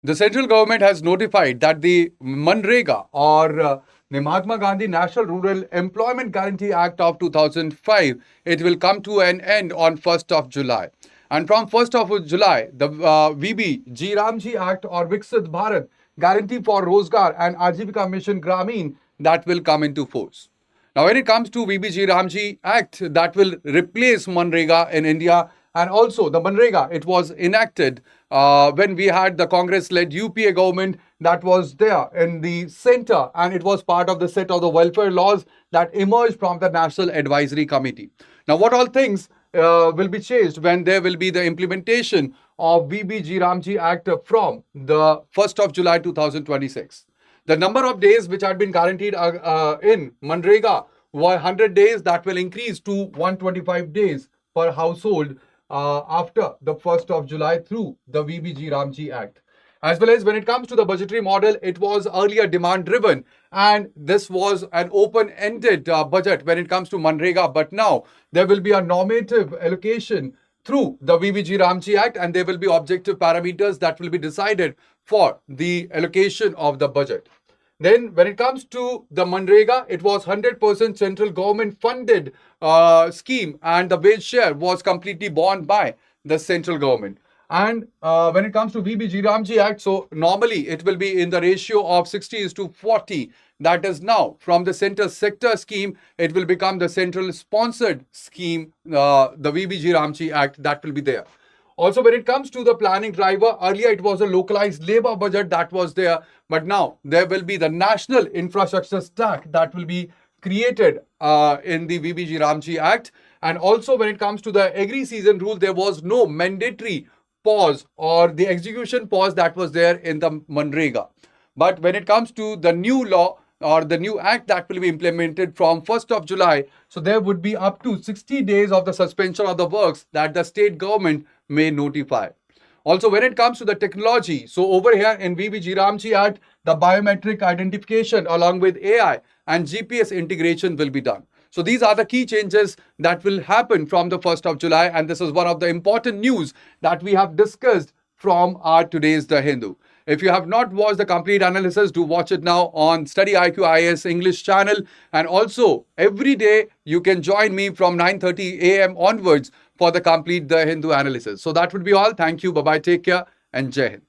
The central government has notified that the Manrega or the Mahatma Gandhi National Rural Employment Guarantee Act of 2005, it will come to an end on 1st of July. And from 1st of July, the VB G Ramji Act or Viksit Bharat Guarantee for Rozgar and Ajivika Mission Gramin that will come into force. Now, when it comes to VBG Ramji Act, that will replace Manrega in India, and also the Manrega, it was enacted when we had the Congress-led UPA government that was there in the center, and it was part of the set of the welfare laws that emerged from the National Advisory Committee. Now, what all things will be changed when there will be the implementation of VBG Ramji Act from the 1st of July 2026. The number of days which had been guaranteed in Manrega were 100 days, that will increase to 125 days per household after the 1st of July through the VBG Ramji Act. As well as when it comes to the budgetary model, it was earlier demand driven, and this was an open-ended budget when it comes to Manrega. But now there will be a normative allocation through the VBG Ramji Act, and there will be objective parameters that will be decided for the allocation of the budget. Then when it comes to the Manrega, it was 100% central government funded scheme, and the wage share was completely borne by the central government. And when it comes to VBG Ramji Act, so normally it will be in the ratio of 60:40. That is now from the center sector scheme, it will become the central sponsored scheme, the VBG Ramji Act that will be there. Also, when it comes to the planning driver, earlier it was a localized labor budget that was there, but now there will be the national infrastructure stack that will be created in the VBG Ramji Act. And also, when it comes to the agri-season rule, there was no mandatory pause or the execution pause that was there in the Manrega. But when it comes to the new law or the new act that will be implemented from 1st of July, so there would be up to 60 days of the suspension of the works that the state government may notify. Also, when it comes to the technology, so over here in VBG Ramji Act, the biometric identification along with AI and GPS integration will be done. So these are the key changes that will happen from the 1st of July, and this is one of the important news that we have discussed from our today's The Hindu. If you have not watched the complete analysis, do watch it now on Study IQ IAS English channel. And also, every day you can join me from 9:30 a.m. onwards for the complete The Hindu analysis. So that would be all. Thank you. Bye-bye. Take care and Jai Hind.